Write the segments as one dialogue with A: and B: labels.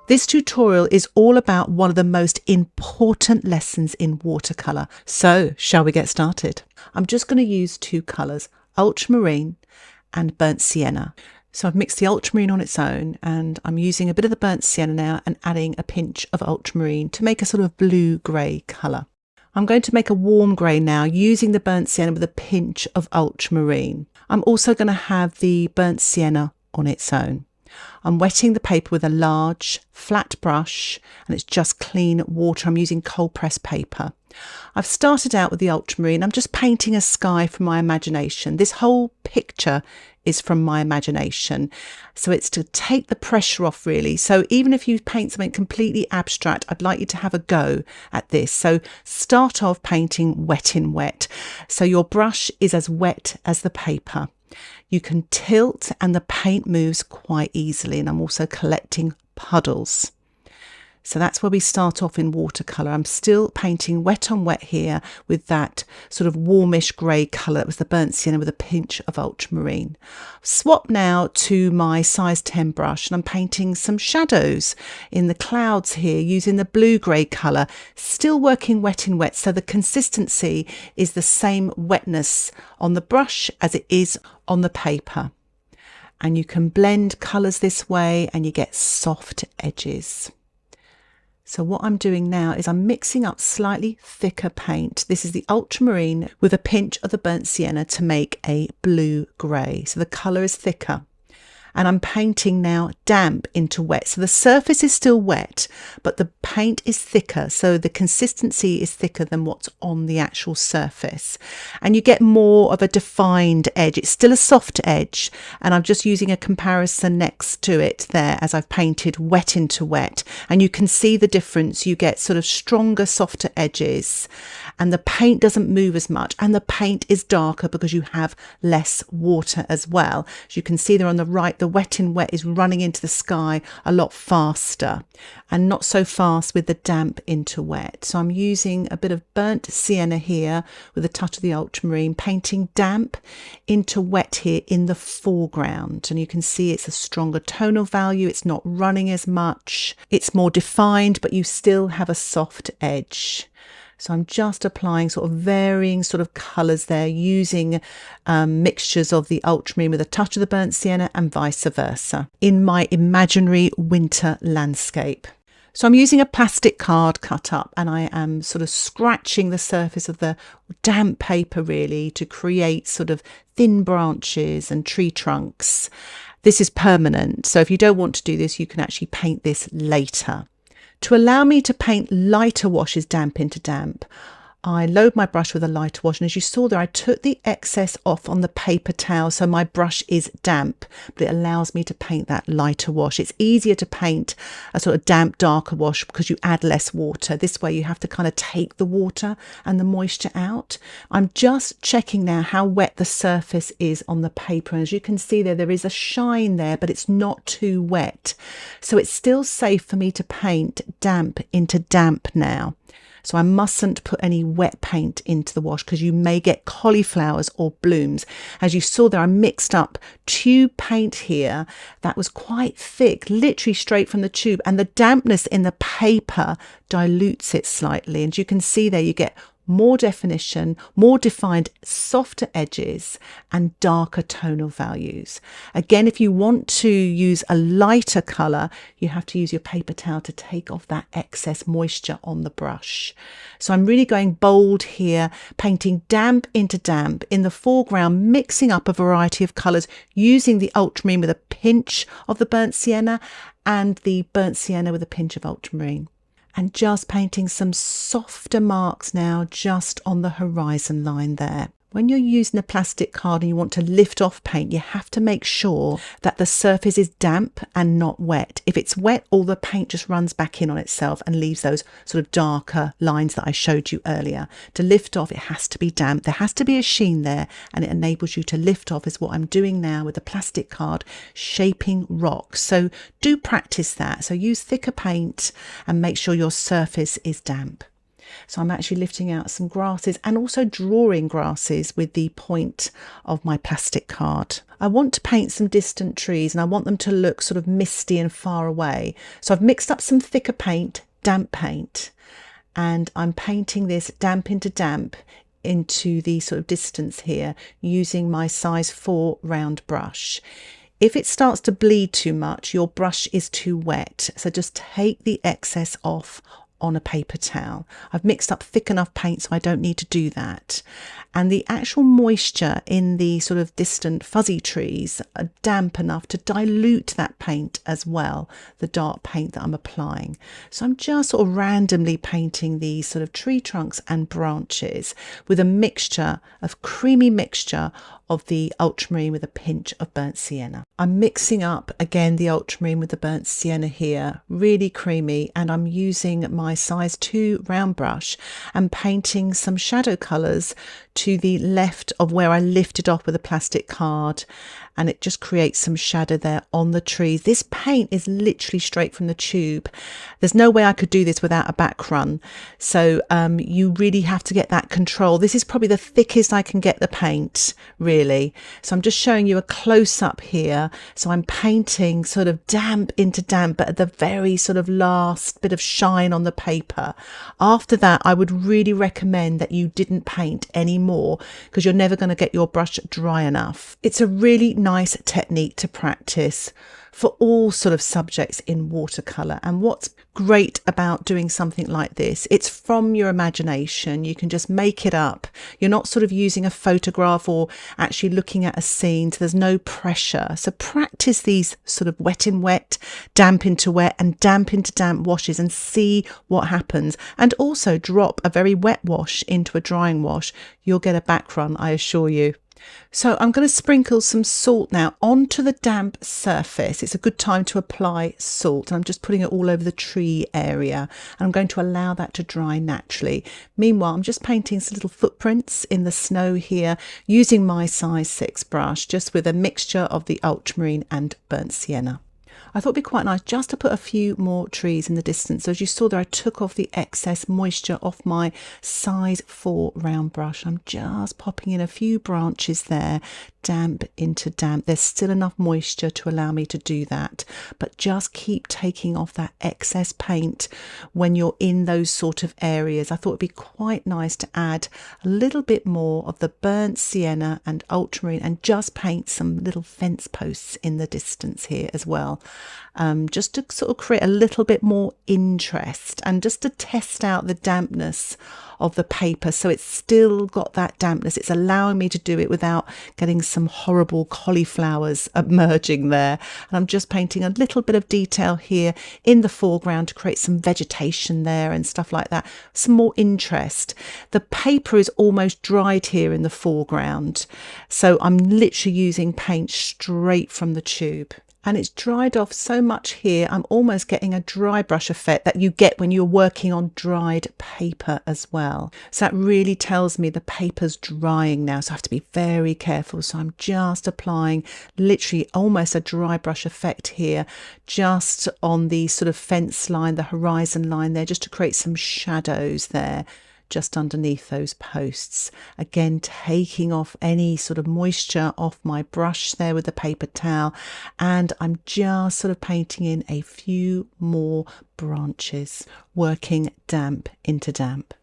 A: This tutorial is all about one of the most important lessons in watercolour. So, shall we get started? I'm just going to use two colours, Ultramarine and Burnt Sienna. So I've mixed the Ultramarine on its own, and I'm using a bit of the Burnt Sienna now and adding a pinch of Ultramarine to make a sort of blue-grey colour. I'm going to make a warm grey now using the Burnt Sienna with a pinch of Ultramarine. I'm also going to have the Burnt Sienna on its own. I'm wetting the paper with a large flat brush, and it's just clean water. I'm using cold pressed paper. I've started out with the Ultramarine. I'm just painting a sky from my imagination. This whole picture is from my imagination. So it's to take the pressure off, really. So even if you paint something completely abstract, I'd like you to have a go at this. So start off painting wet in wet. So your brush is as wet as the paper. You can tilt and the paint moves quite easily, and I'm also collecting puddles. So that's where we start off in watercolour. I'm still painting wet on wet here with that sort of warmish grey colour. That was the Burnt Sienna with a pinch of Ultramarine. Swap now to my size 10 brush, and I'm painting some shadows in the clouds here using the blue-grey colour. Still working wet in wet, so the consistency is the same wetness on the brush as it is on the paper. And you can blend colours this way and you get soft edges. So what I'm doing now is I'm mixing up slightly thicker paint. This is the Ultramarine with a pinch of the Burnt Sienna to make a blue-grey. So the colour is thicker. And I'm painting now damp into wet. So the surface is still wet, but the paint is thicker. So the consistency is thicker than what's on the actual surface. And you get more of a defined edge. It's still a soft edge. And I'm just using a comparison next to it there as I've painted wet into wet. And you can see the difference. You get sort of stronger, softer edges. And the paint doesn't move as much. And the paint is darker because you have less water as well. As you can see there on the right, the wet in wet is running into the sky a lot faster, and not so fast with the damp into wet. So I'm using a bit of Burnt Sienna here with a touch of the Ultramarine, painting damp into wet here in the foreground. And you can see it's a stronger tonal value. It's not running as much. It's more defined, but you still have a soft edge. So I'm just applying sort of varying sort of colours there, using mixtures of the Ultramarine with a touch of the Burnt Sienna and vice versa in my imaginary winter landscape. So I'm using a plastic card cut up, and I am sort of scratching the surface of the damp paper really to create sort of thin branches and tree trunks. This is permanent, so if you don't want to do this, you can actually paint this later. To allow me to paint lighter washes damp into damp, I load my brush with a lighter wash, and as you saw there, I took the excess off on the paper towel, so my brush is damp, but it allows me to paint that lighter wash. It's easier to paint a sort of damp, darker wash because you add less water. This way you have to kind of take the water and the moisture out. I'm just checking now how wet the surface is on the paper, and as you can see there, there is a shine there, but it's not too wet. So it's still safe for me to paint damp into damp now. So I mustn't put any wet paint into the wash because you may get cauliflowers or blooms. As you saw there, I mixed up tube paint here that was quite thick, literally straight from the tube, and the dampness in the paper dilutes it slightly. And you can see there you get more definition, more defined, softer edges and darker tonal values. Again, if you want to use a lighter colour, you have to use your paper towel to take off that excess moisture on the brush. So I'm really going bold here, painting damp into damp in the foreground, mixing up a variety of colours, using the Ultramarine with a pinch of the Burnt Sienna and the Burnt Sienna with a pinch of Ultramarine. And just painting some softer marks now just on the horizon line there. When you're using a plastic card and you want to lift off paint, you have to make sure that the surface is damp and not wet. If it's wet, all the paint just runs back in on itself and leaves those sort of darker lines that I showed you earlier. To lift off, it has to be damp. There has to be a sheen there, and it enables you to lift off, is what I'm doing now with the plastic card, shaping rocks. So do practice that. So use thicker paint and make sure your surface is damp. So I'm actually lifting out some grasses and also drawing grasses with the point of my plastic card. I want to paint some distant trees and I want them to look sort of misty and far away. So I've mixed up some thicker paint, damp paint, and I'm painting this damp into the sort of distance here using my size 4 round brush. If it starts to bleed too much, your brush is too wet, so just take the excess off on a paper towel. I've mixed up thick enough paint so I don't need to do that. And the actual moisture in the sort of distant fuzzy trees are damp enough to dilute that paint as well, the dark paint that I'm applying. So I'm just sort of randomly painting these sort of tree trunks and branches with a mixture of creamy mixture of the ultramarine with a pinch of burnt sienna. I'm mixing up again the ultramarine with the burnt sienna here, really creamy, and I'm using my size 2 round brush and painting some shadow colours to the left of where I lifted off with a plastic card, and it just creates some shadow there on the trees. This paint is literally straight from the tube. There's no way I could do this without a back run, so you really have to get that control. This is probably the thickest I can get the paint, really. So I'm just showing you a close-up here. So I'm painting sort of damp into damp, but at the very sort of last bit of shine on the paper. After that, I would really recommend that you didn't paint anymore, because you're never going to get your brush dry enough. It's a really nice technique to practice for all sort of subjects in watercolour. And what's great about doing something like this, it's from your imagination. You can just make it up. You're not sort of using a photograph or actually looking at a scene, so there's no pressure. So practice these sort of wet in wet, damp into wet and damp into damp washes and see what happens. And also drop a very wet wash into a drying wash. You'll get a back run, I assure you. So I'm going to sprinkle some salt now onto the damp surface. It's a good time to apply salt, and I'm just putting it all over the tree area, and I'm going to allow that to dry naturally. Meanwhile, I'm just painting some little footprints in the snow here using my size 6 brush, just with a mixture of the ultramarine and burnt sienna. I thought it'd be quite nice just to put a few more trees in the distance. So as you saw there, I took off the excess moisture off my size 4 round brush. I'm just popping in a few branches there, damp into damp. There's still enough moisture to allow me to do that, but just keep taking off that excess paint when you're in those sort of areas. I thought it'd be quite nice to add a little bit more of the burnt sienna and ultramarine and just paint some little fence posts in the distance here as well. Just to sort of create a little bit more interest and just to test out the dampness of the paper. So it's still got that dampness. It's allowing me to do it without getting some horrible cauliflowers emerging there. And I'm just painting a little bit of detail here in the foreground to create some vegetation there and stuff like that. Some more interest. The paper is almost dried here in the foreground. So I'm literally using paint straight from the tube. And it's dried off so much here, I'm almost getting a dry brush effect that you get when you're working on dried paper as well. So that really tells me the paper's drying now, so I have to be very careful. So I'm just applying literally almost a dry brush effect here, just on the sort of fence line, the horizon line there, just to create some shadows there, just underneath those posts. Again, taking off any sort of moisture off my brush there with the paper towel, and I'm just sort of painting in a few more branches, working damp into damp.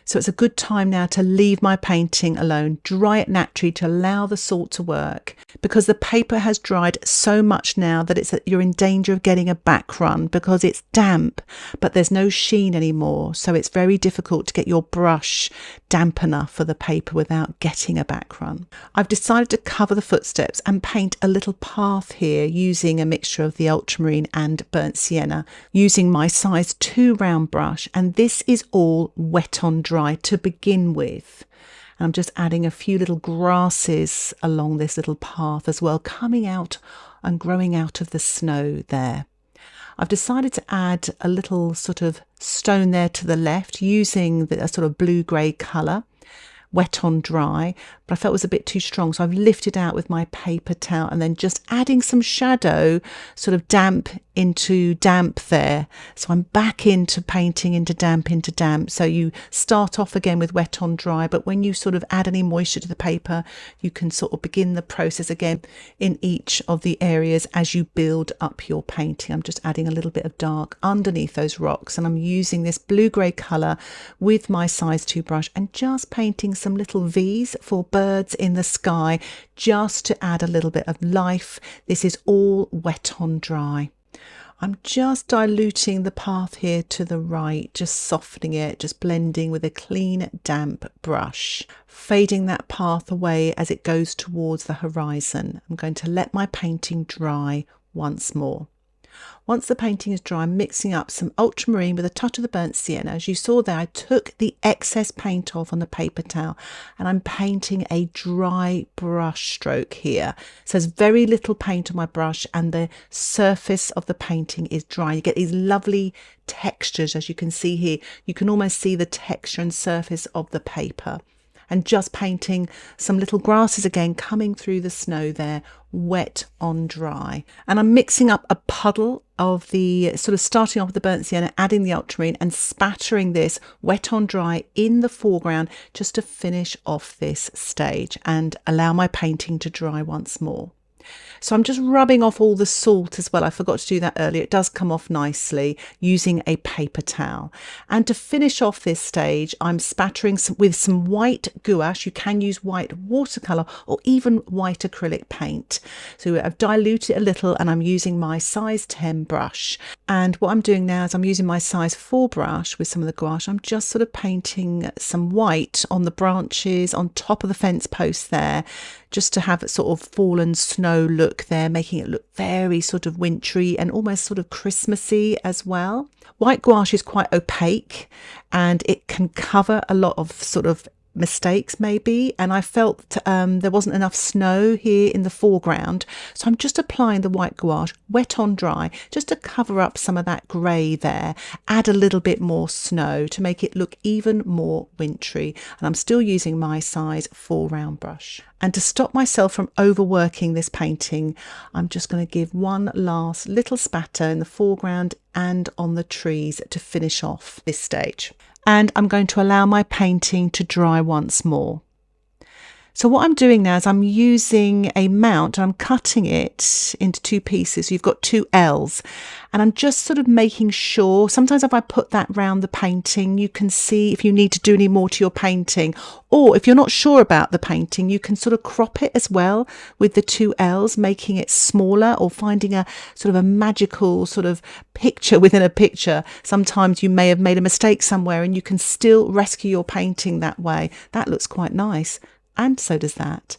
A: So it's a good time now to leave my painting alone, dry it naturally to allow the salt to work, because the paper has dried so much now that you're in danger of getting a back run because it's damp, but there's no sheen anymore. So it's very difficult to get your brush damp enough for the paper without getting a back run. I've decided to cover the footsteps and paint a little path here using a mixture of the ultramarine and burnt sienna, using my size 2 round brush, and this is all wet on dry to begin with. And I'm just adding a few little grasses along this little path as well, coming out and growing out of the snow there. I've decided to add a little sort of stone there to the left using a sort of blue-grey colour, wet on dry, but but I felt it was a bit too strong. So I've lifted out with my paper towel and then just adding some shadow, sort of damp into damp there. So I'm back into painting into damp into damp. So you start off again with wet on dry, but when you sort of add any moisture to the paper, you can sort of begin the process again in each of the areas as you build up your painting. I'm just adding a little bit of dark underneath those rocks, and I'm using this blue-grey colour with my size 2 brush and just painting some little V's for birds in the sky, just to add a little bit of life. This is all wet on dry. I'm just diluting the path here to the right, just softening it, just blending with a clean, damp brush, fading that path away as it goes towards the horizon. I'm going to let my painting dry once more. Once the painting is dry, I'm mixing up some ultramarine with a touch of the burnt sienna. As you saw there, I took the excess paint off on the paper towel and I'm painting a dry brush stroke here. So there's very little paint on my brush and the surface of the painting is dry. You get these lovely textures, as you can see here. You can almost see the texture and surface of the paper. And just painting some little grasses again, coming through the snow there, wet on dry. And I'm mixing up a puddle of the sort of starting off with the burnt sienna, adding the ultramarine and spattering this wet on dry in the foreground just to finish off this stage and allow my painting to dry once more. So I'm just rubbing off all the salt as well. I forgot to do that earlier. It does come off nicely using a paper towel. And to finish off this stage, I'm spattering with some white gouache. You can use white watercolour or even white acrylic paint. So I've diluted it a little and I'm using my size 10 brush. And what I'm doing now is I'm using my size 4 brush with some of the gouache. I'm just sort of painting some white on the branches, on top of the fence post there, just to have a sort of fallen snow look there, making it look very sort of wintry and almost sort of Christmassy as well. White gouache is quite opaque and it can cover a lot of sort of mistakes maybe, and I felt there wasn't enough snow here in the foreground, so I'm just applying the white gouache wet on dry just to cover up some of that grey there, add a little bit more snow to make it look even more wintry. And I'm still using my size 4 round brush. And to stop myself from overworking this painting, I'm just going to give one last little spatter in the foreground and on the trees to finish off this stage. And I'm going to allow my painting to dry once more. So what I'm doing now is I'm using a mount and I'm cutting it into 2 pieces. So you've got 2 L's and I'm just sort of making sure, sometimes if I put that round the painting, you can see if you need to do any more to your painting, or if you're not sure about the painting, you can sort of crop it as well with the 2 L's, making it smaller or finding a sort of a magical sort of picture within a picture. Sometimes you may have made a mistake somewhere and you can still rescue your painting that way. That looks quite nice. And so does that.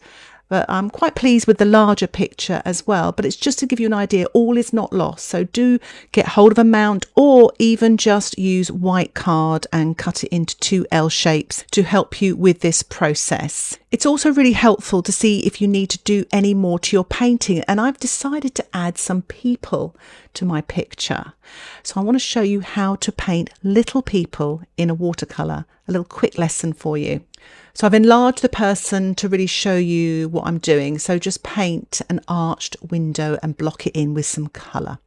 A: But I'm quite pleased with the larger picture as well. But it's just to give you an idea, all is not lost. So do get hold of a mount or even just use white card and cut it into 2 L shapes to help you with this process. It's also really helpful to see if you need to do any more to your painting. And I've decided to add some people to my picture. So I want to show you how to paint little people in a watercolour. A little quick lesson for you. So I've enlarged the person to really show you what I'm doing. So just paint an arched window and block it in with some colour.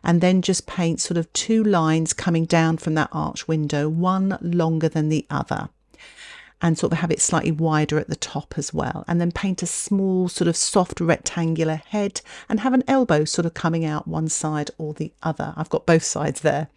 A: And then just paint sort of 2 lines coming down from that arched window, one longer than the other. And sort of have it slightly wider at the top as well. And then paint a small sort of soft rectangular head and have an elbow sort of coming out one side or the other. I've got both sides there.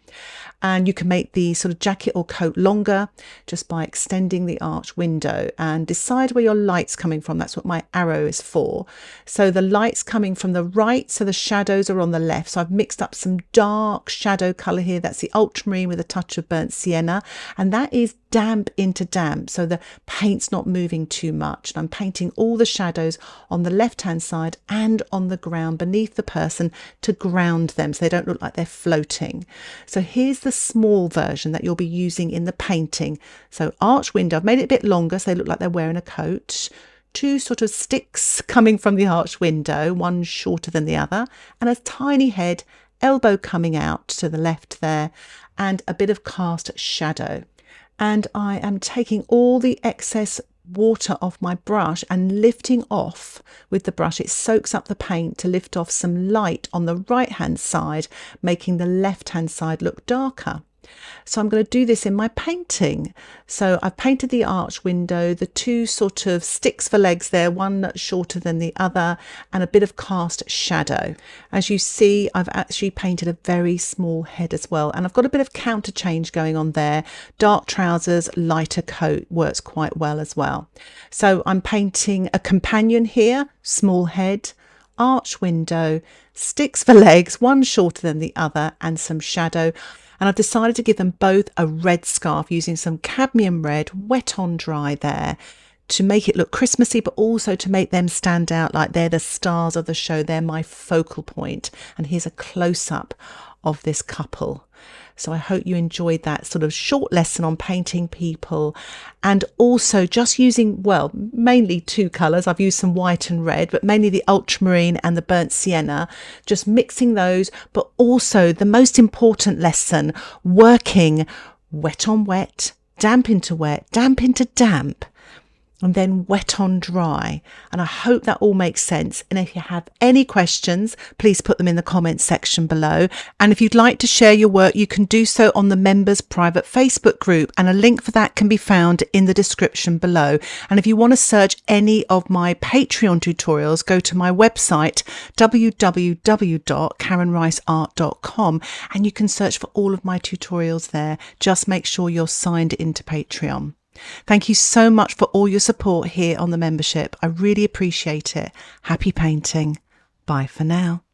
A: And you can make the sort of jacket or coat longer just by extending the arch window, and decide where your light's coming from. That's what my arrow is for. So the light's coming from the right, so the shadows are on the left. So I've mixed up some dark shadow colour here. That's the ultramarine with a touch of burnt sienna, and that is damp into damp, so the paint's not moving too much. And I'm painting all the shadows on the left hand side and on the ground beneath the person to ground them so they don't look like they're floating. So here's the small version that you'll be using in the painting. So arch window, I've made it a bit longer so they look like they're wearing a coat. 2 sort of sticks coming from the arch window, one shorter than the other, and a tiny head, elbow coming out to the left there, and a bit of cast shadow. And I am taking all the excess water off my brush and lifting off with the brush. It soaks up the paint to lift off some light on the right hand side, making the left hand side look darker. So I'm going to do this in my painting. So I've painted the arch window, the two sort of sticks for legs there, one that's shorter than the other, and a bit of cast shadow. As you see, I've actually painted a very small head as well, and I've got a bit of counter change going on there. Dark trousers, lighter coat works quite well as well. So I'm painting a companion here, small head, arch window, sticks for legs, one shorter than the other, and some shadow. And I've decided to give them both a red scarf using some cadmium red, wet on dry there, to make it look Christmassy, but also to make them stand out like they're the stars of the show. They're my focal point. And here's a close-up of this couple. So I hope you enjoyed that sort of short lesson on painting people, and also just using, well, mainly two colours. I've used some white and red, but mainly the ultramarine and the burnt sienna, just mixing those, but also the most important lesson, working wet on wet, damp into wet, damp into damp, and then wet on dry. And I hope that all makes sense. And if you have any questions, please put them in the comments section below. And if you'd like to share your work, you can do so on the members private Facebook group, and a link for that can be found in the description below. And if you want to search any of my Patreon tutorials, go to my website www.karenriceart.com, and you can search for all of my tutorials there. Just make sure you're signed into Patreon. Thank you so much for all your support here on the membership. I really appreciate it. Happy painting. Bye for now.